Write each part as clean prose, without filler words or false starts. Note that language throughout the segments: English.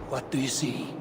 What do you see?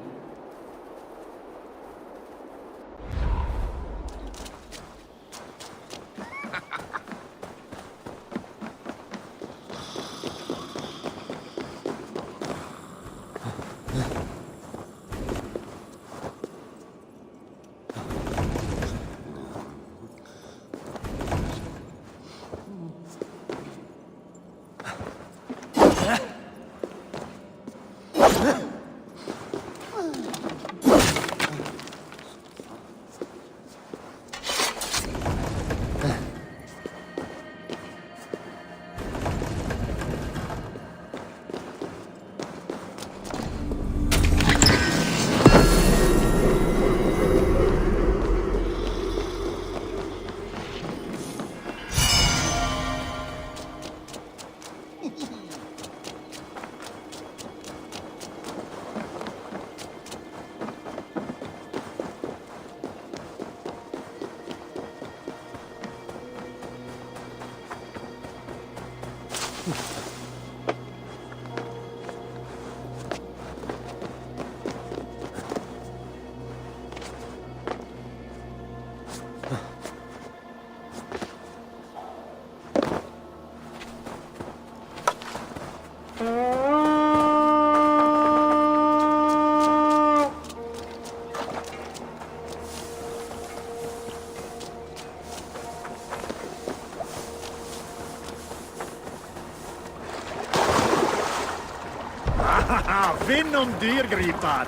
Vind om dyrgripar!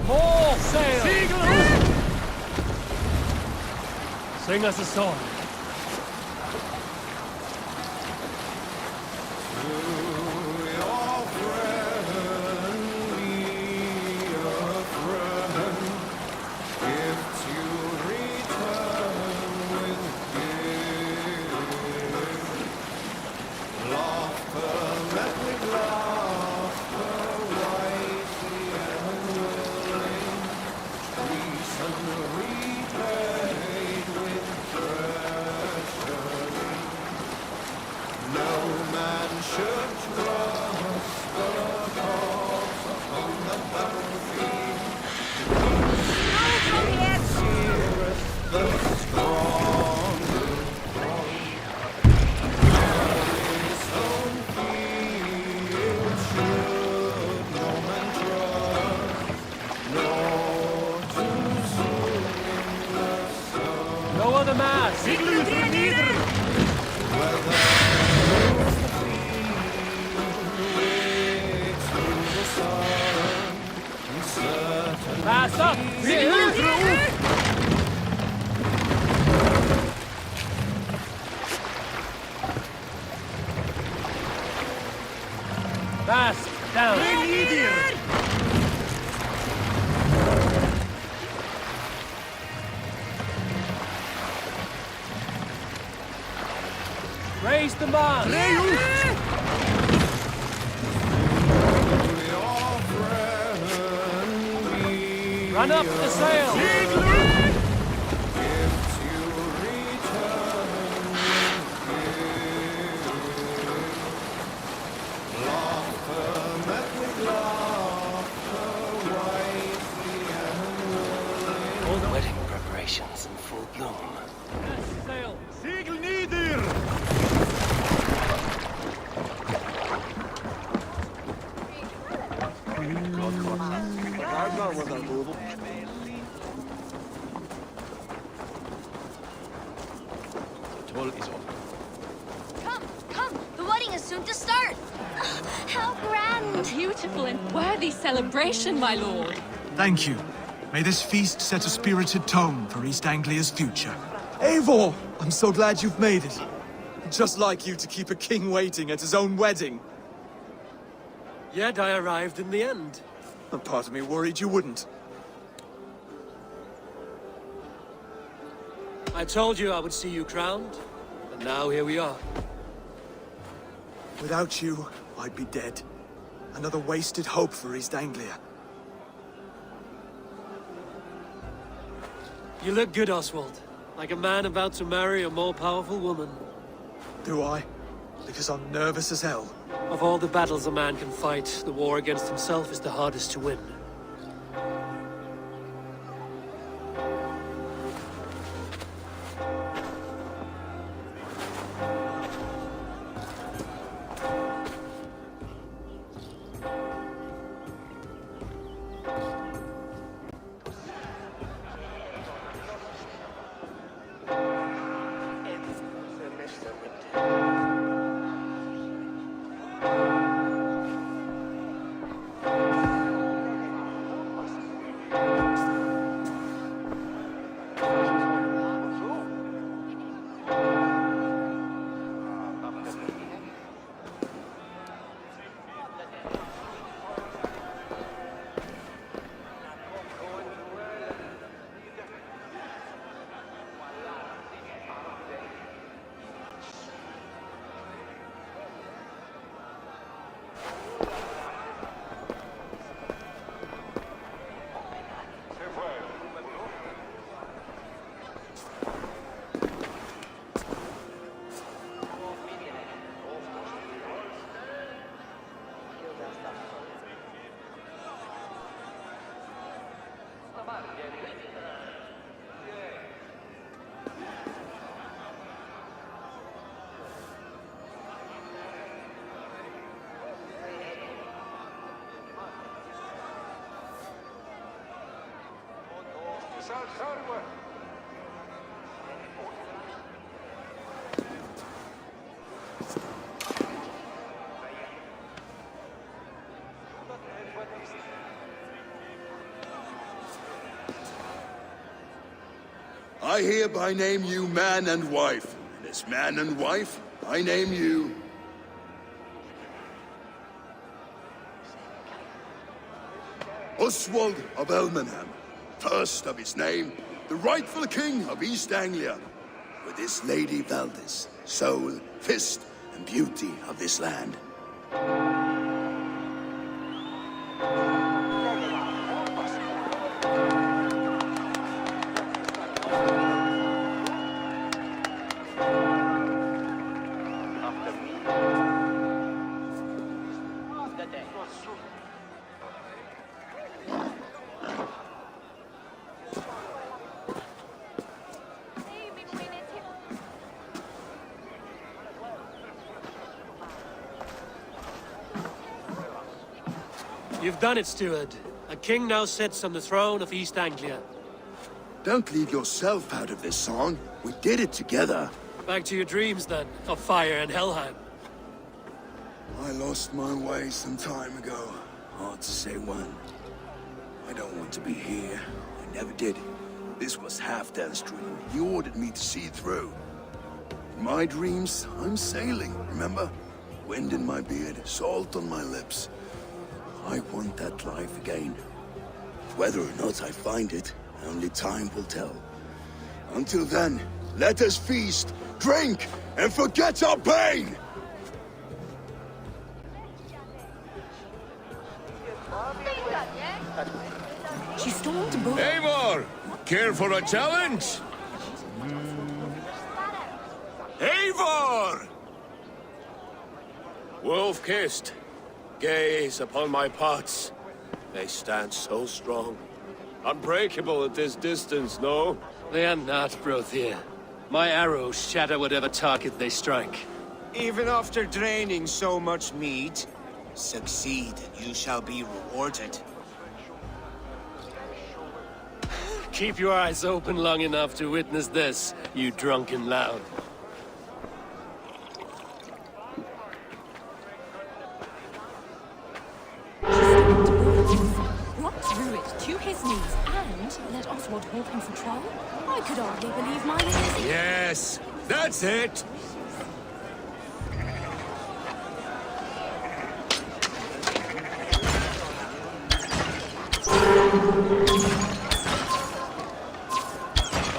More sail! Segel! Sing us a song. No other man! Pass up! Pass down! Raise the mast! Run up the sail! All the wedding preparations in full bloom. Sail! Segel nieder! Come, come! The wedding is soon to start! How grand! Beautiful and worthy celebration, my lord. Thank you. May this feast set a spirited tone for East Anglia's future. Eivor! I'm so glad you've made it. Just like you to keep a king waiting at his own wedding. Yet I arrived in the end. A part of me worried you wouldn't. I told you I would see you crowned, and now here we are. Without you, I'd be dead. Another wasted hope for East Anglia. You look good, Oswald. Like a man about to marry a more powerful woman. Do I? Because I'm nervous as hell. Of all the battles a man can fight, the war against himself is the hardest to win. I hereby name you man and wife, and as man and wife, I name you... Oswald of Elmenham, first of his name, the rightful king of East Anglia, with his lady Valdis, soul, fist, and beauty of this land. You've done it, steward. A king now sits on the throne of East Anglia. Don't leave yourself out of this song. We did it together. Back to your dreams, then, of fire and Helheim. I lost my way some time ago. Hard to say when. I don't want to be here. I never did. This was Halfdan's dream. He ordered me to see through. In my dreams, I'm sailing, remember? Wind in my beard, salt on my lips. I want that life again. Whether or not I find it, only time will tell. Until then, let us feast, drink, and forget our pain! She stormed both. Eivor! Care for a challenge? Eivor! Wolf-kissed, gaze upon my pots. They stand so strong. Unbreakable at this distance, no? They are not, Brothier. My arrows shatter whatever target they strike. Even after draining so much meat, succeed and you shall be rewarded. Keep your eyes open long enough to witness this, you drunken lout. What threw it to his knees and let Oswald hold him for trial? I could hardly believe my ears. Yes, that's it!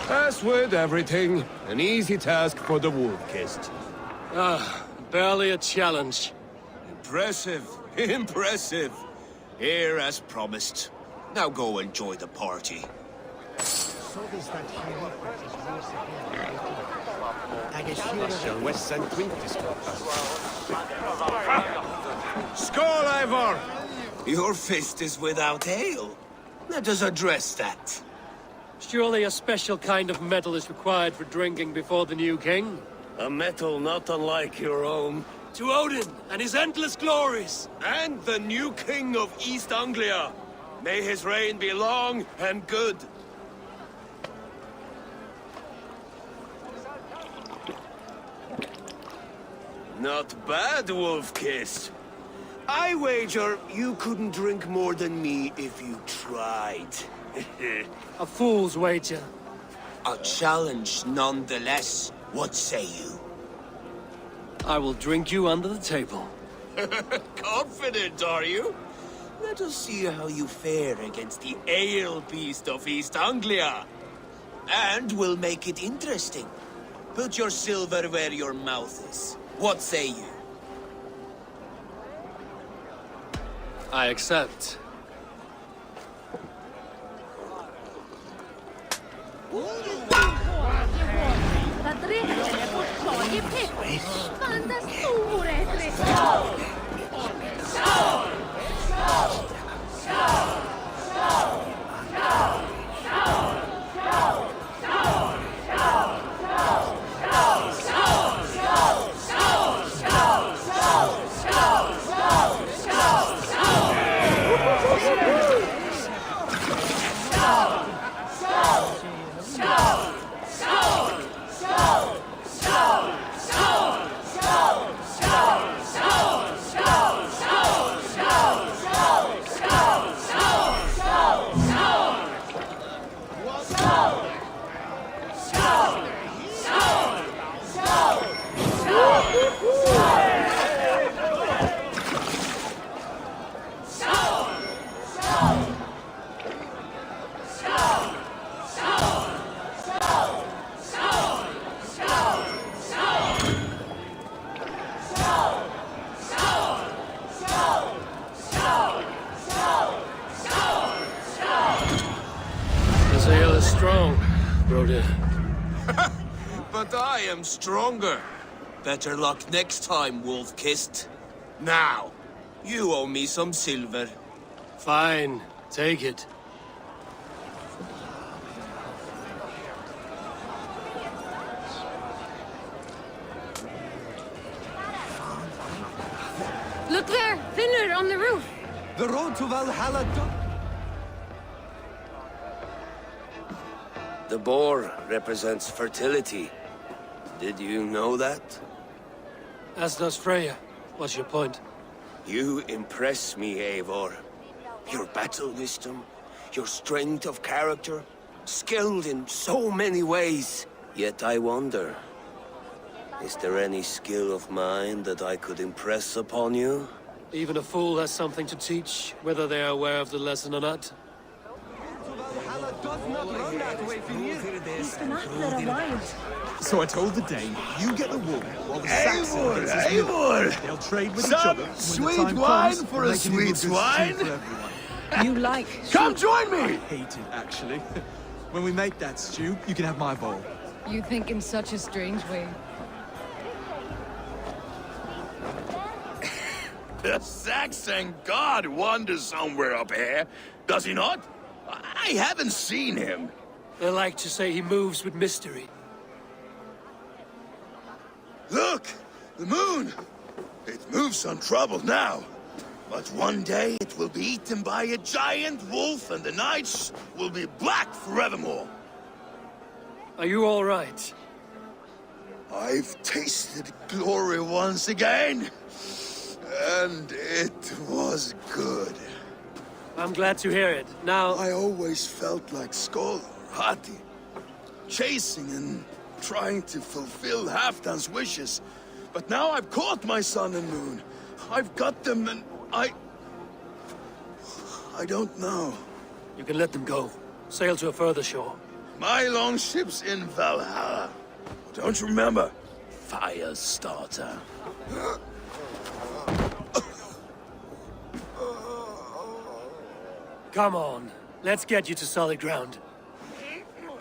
As with everything, an easy task for the wolf-kissed. Barely a challenge. Impressive, impressive. Here as promised. Now go enjoy the party. So is that here. Skål, Eivor! Your fist is without ale. Let us address that. Surely a special kind of metal is required for drinking before the new king? A metal not unlike your own. To Odin and his endless glories! And the new king of East Anglia. May his reign be long and good. Not bad, Wolf-Kiss. I wager you couldn't drink more than me if you tried. A fool's wager. A challenge nonetheless. What say you? I will drink you under the table. Confident, are you? Let us see how you fare against the ale beast of East Anglia. And we'll make it interesting. Put your silver where your mouth is. What say you? I accept. This ale is strong, Broder. But I am stronger. Better luck next time, Wolf-Kissed. Now, you owe me some silver. Fine, take it. Look there! Thinner on the roof! The road to Valhalla. The boar represents fertility. Did you know that? As does Freya. What's your point? You impress me, Eivor. Your battle wisdom, your strength of character, skilled in so many ways. Yet I wonder, is there any skill of mine that I could impress upon you? Even a fool has something to teach, whether they are aware of the lesson or not. So I told the Dane, you get the wool, while the Saxon gets his milk. Eivor! They'll trade with each Some other. When the sweet time wine comes, for we'll a make it into sweet good stew wine? for everyone. You like... Come join me! I hate it, actually. When we make that stew, you can have my bowl. You think in such a strange way. The Saxon god wanders somewhere up here, does he not? I haven't seen him. They like to say he moves with mystery. Look! The moon! It moves untroubled now. But one day it will be eaten by a giant wolf and the nights will be black forevermore. Are you all right? I've tasted glory once again. And it was good. I'm glad to hear it. Now... I always felt like Skoll or Hati. Chasing and trying to fulfill Halfdan's wishes. But now I've caught my sun and moon. I've got them and I don't know. You can let them go. Sail to a further shore. My longship's in Valhalla. Don't you remember? Firestarter. Come on. Let's get you to solid ground.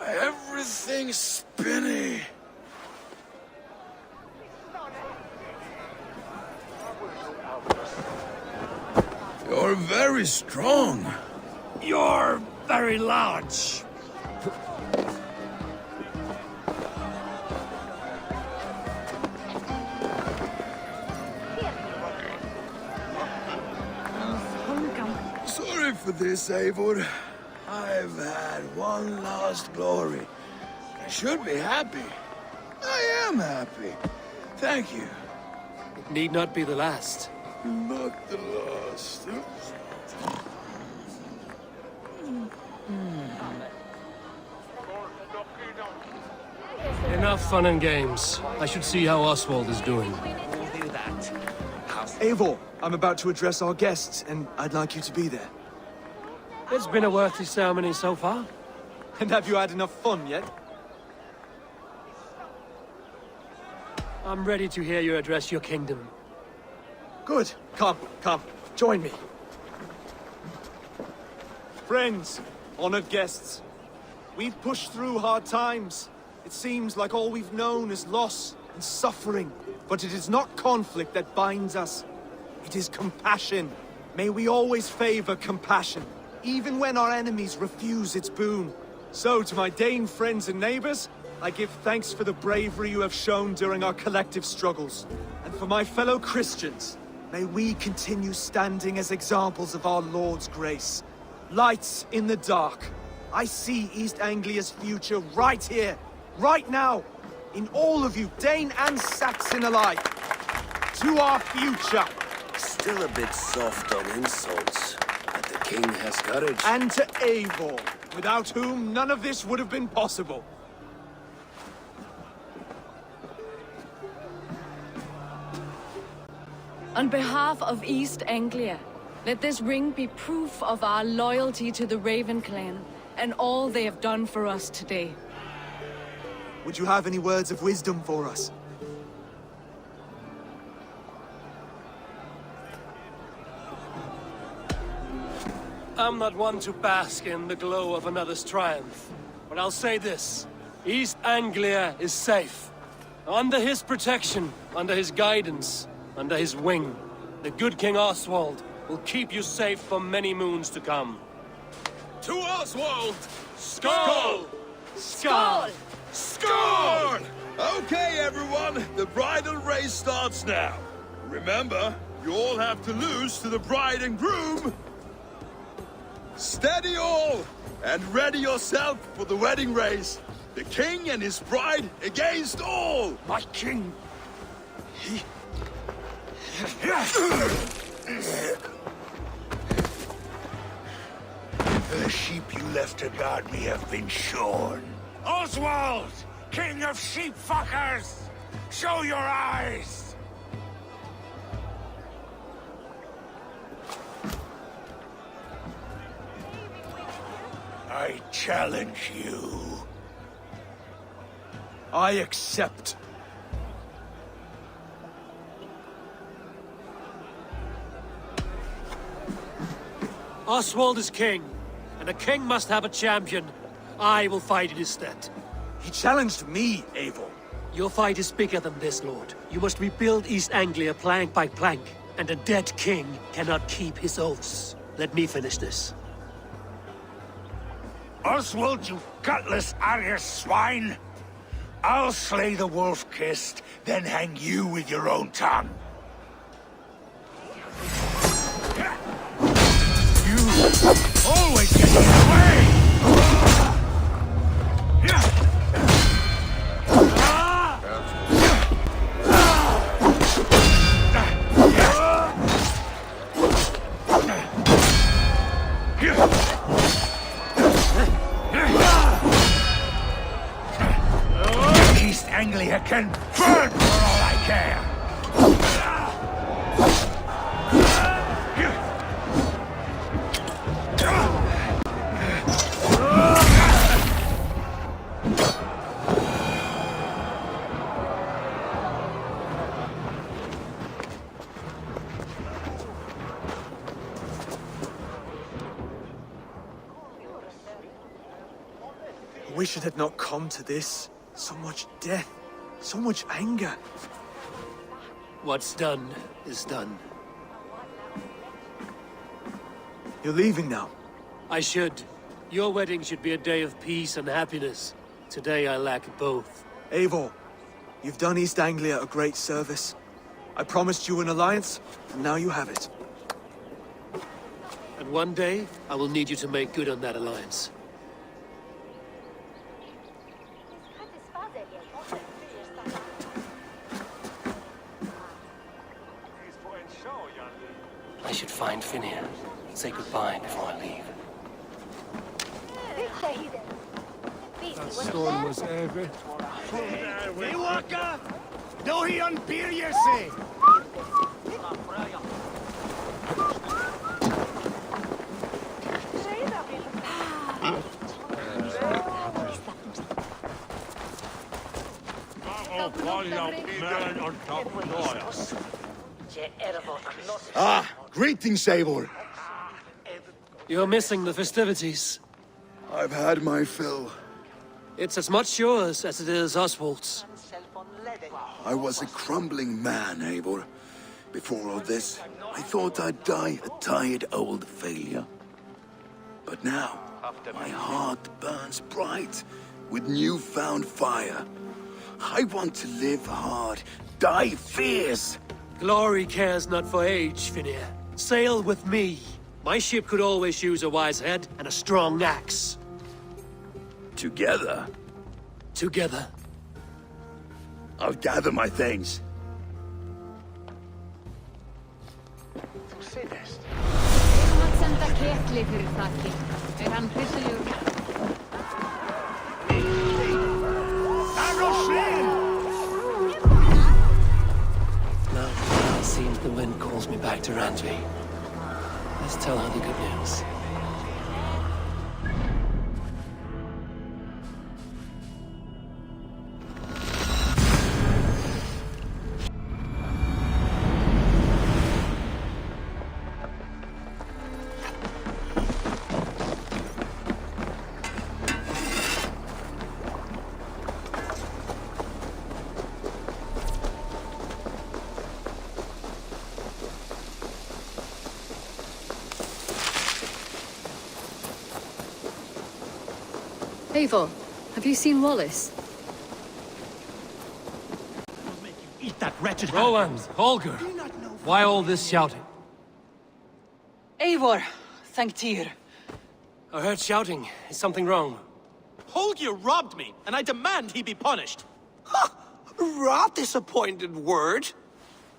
Everything's spinny. You're very strong. You're very large. Sorry for this, Eivor. I've had one last glory. I should be happy. I am happy. Thank you. It need not be the last. Not the last. Enough fun and games. I should see how Oswald is doing. Eivor, I'm about to address our guests, and I'd like you to be there. It's been a worthy ceremony so far. And have you had enough fun yet? I'm ready to hear you address your kingdom. Good. Come, join me. Friends, honored guests, we've pushed through hard times. It seems like all we've known is loss and suffering. But it is not conflict that binds us. It is compassion. May we always favor compassion, even when our enemies refuse its boon. So, to my Dane friends and neighbors, I give thanks for the bravery you have shown during our collective struggles. And for my fellow Christians, may we continue standing as examples of our Lord's grace. Lights in the dark. I see East Anglia's future right here, right now, in all of you, Dane and Saxon alike. To our future. Still a bit soft on insults, but the king has courage. And to Eivor, without whom none of this would have been possible. On behalf of East Anglia, let this ring be proof of our loyalty to the Raven clan and all they have done for us today. Would you have any words of wisdom for us? I'm not one to bask in the glow of another's triumph, but I'll say this. East Anglia is safe. Under his protection, under his guidance, under his wing, the good King Oswald will keep you safe for many moons to come. To Oswald! Skull! Skull! Score! Okay, everyone, the bridal race starts now. Remember, you all have to lose to the bride and groom. Steady all, and ready yourself for the wedding race. The king and his bride against all. My king. The sheep you left to guard me have been shorn. Oswald! King of sheep fuckers! Show your eyes! I challenge you. I accept. Oswald is king, and a king must have a champion. I will fight in his stead. He challenged me, Eivor. Your fight is bigger than this, Lord. You must rebuild East Anglia plank by plank, and a dead king cannot keep his oaths. Let me finish this. Oswald, you gutless Arya swine! I'll slay the wolf-kissed, then hang you with your own tongue. You always get in the way! East Anglia can burn for all I care! I wish it had not come to this. So much death, so much anger. What's done is done. You're leaving now. I should. Your wedding should be a day of peace and happiness. Today I lack both. Eivor, you've done East Anglia a great service. I promised you an alliance, and now you have it. And one day, I will need you to make good on that alliance. I should find Finnir. Say goodbye before I leave. That storm was ever. Waka! Do he unbeer you say? Ah, greetings, Eivor. You're missing the festivities. I've had my fill. It's as much yours as it is Oswald's. I was a crumbling man, Eivor. Before all this, I thought I'd die a tired old failure. But now, my heart burns bright with newfound fire. I want to live hard, die fierce. Glory cares not for age, Finnir. Sail with me. My ship could always use a wise head and a strong axe. Together, Together. I'll gather my things. Now, it seems the wind calls me back to Randvi. Let's tell her the good news. Eivor, have you seen Wallace? Eat that wretched Roland, Holger, why all this shouting? Eivor, thank Tyr. I heard shouting. Is something wrong? Holger robbed me, and I demand he be punished. Rot is a pointed word.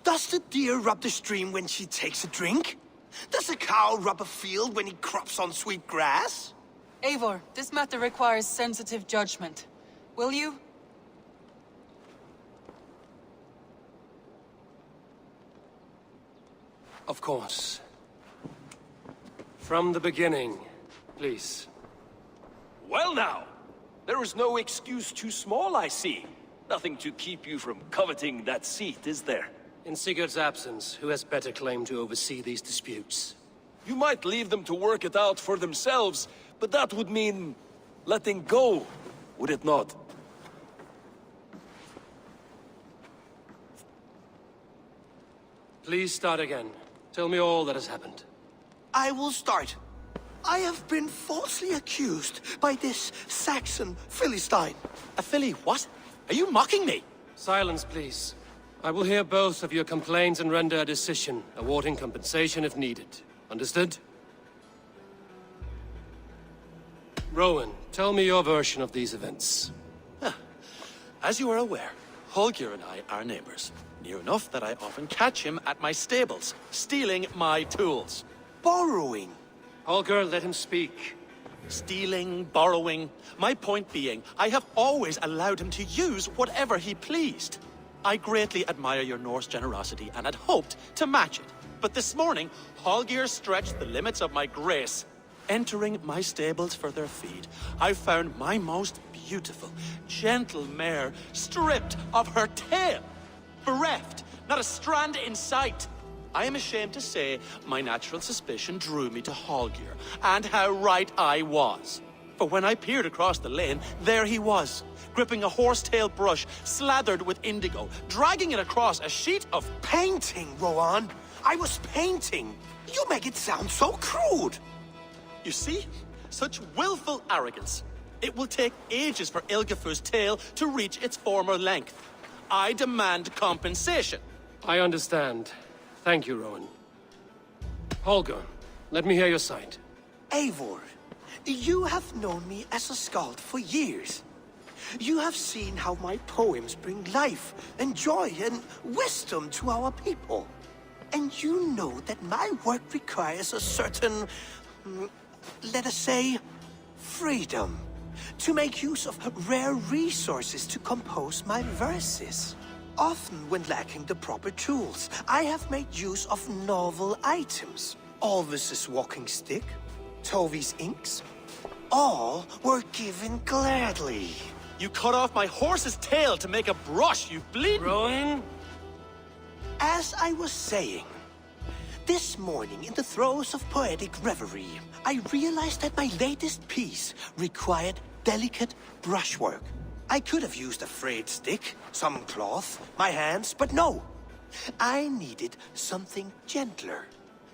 Does the deer rub the stream when she takes a drink? Does a cow rub a field when he crops on sweet grass? Eivor, this matter requires sensitive judgment. Will you? Of course. From the beginning, please. Well now, there is no excuse too small, I see. Nothing to keep you from coveting that seat, is there? In Sigurd's absence, who has better claim to oversee these disputes? You might leave them to work it out for themselves, but that would mean letting go, would it not? Please start again. Tell me all that has happened. I will start. I have been falsely accused by this Saxon Philistine. A filly what? Are you mocking me? Silence, please. I will hear both of your complaints and render a decision, awarding compensation if needed. Understood? Rowan, tell me your version of these events. As you are aware, Holger and I are neighbors. Near enough that I often catch him at my stables, stealing my tools. Borrowing. Holger, let him speak. Stealing, borrowing. My point being, I have always allowed him to use whatever he pleased. I greatly admire your Norse generosity and had hoped to match it. But this morning, Holger stretched the limits of my grace. Entering my stables for their feed, I found my most beautiful, gentle mare stripped of her tail. Bereft, not a strand in sight. I am ashamed to say my natural suspicion drew me to Holger, and how right I was. For when I peered across the lane, there he was, gripping a horsetail brush slathered with indigo, dragging it across a sheet of painting, Rowan. I was painting. You make it sound so crude. You see? Such willful arrogance. It will take ages for Ilgafur's tail to reach its former length. I demand compensation. I understand. Thank you, Rowan. Holger, let me hear your side. Eivor, you have known me as a skald for years. You have seen how my poems bring life and joy and wisdom to our people. And you know that my work requires a certain, let us say, freedom. To make use of rare resources to compose my verses. Often when lacking the proper tools, I have made use of novel items. Alvis's walking stick, Tovi's inks. All were given gladly. You cut off my horse's tail to make a brush, you bleed. Rowan? As I was saying, this morning in the throes of poetic reverie, I realized that my latest piece required delicate brushwork. I could have used a frayed stick, some cloth, my hands, but no. I needed something gentler,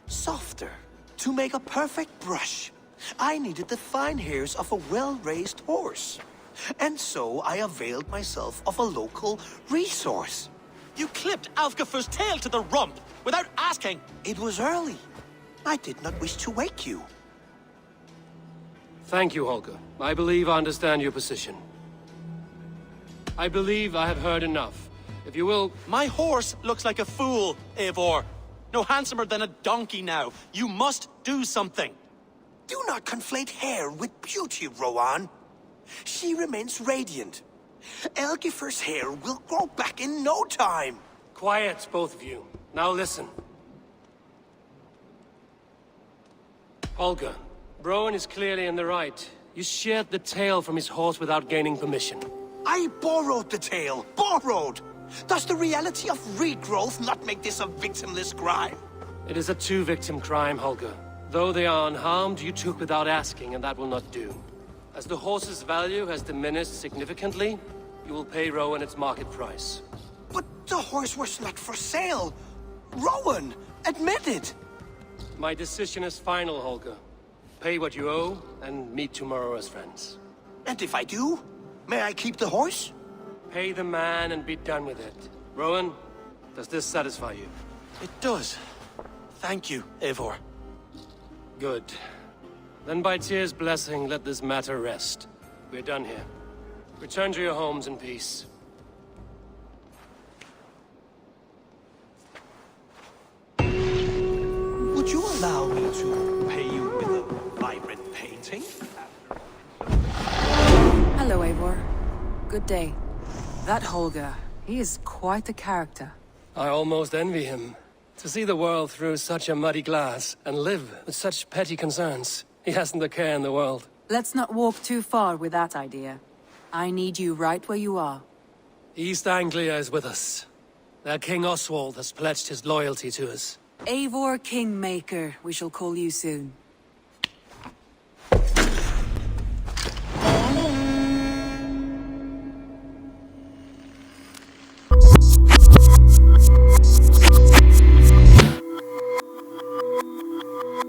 softer. To make a perfect brush, I needed the fine hairs of a well-raised horse. And so I availed myself of a local resource. You clipped Alfgafur's tail to the rump without asking. It was early. I did not wish to wake you. Thank you, Holger. I believe I understand your position. I believe I have heard enough. If you will... My horse looks like a fool, Eivor. No handsomer than a donkey now. You must do something. Do not conflate hair with beauty, Rowan. She remains radiant. Elgifur's hair will grow back in no time. Quiet, both of you. Now listen. Holger, Rowan is clearly in the right. You sheared the tail from his horse without gaining permission. I borrowed the tail. Borrowed! Does the reality of regrowth not make this a victimless crime? It is a two-victim crime, Holger. Though they are unharmed, you took without asking, and that will not do. As the horse's value has diminished significantly, you will pay Rowan its market price. But the horse was not for sale. Rowan, admit it. My decision is final, Holger. Pay what you owe, and meet tomorrow as friends. And if I do, may I keep the horse? Pay the man and be done with it. Rowan, does this satisfy you? It does. Thank you, Eivor. Good. Then by Tyr's blessing, let this matter rest. We're done here. Return to your homes in peace. Would you allow me to pay you with a vibrant painting? Hello, Eivor. Good day. That Holger, he is quite the character. I almost envy him. To see the world through such a muddy glass, and live with such petty concerns. He hasn't a care in the world. Let's not walk too far with that idea. I need you right where you are. East Anglia is with us. Their King Oswald has pledged his loyalty to us. Eivor Kingmaker, we shall call you soon.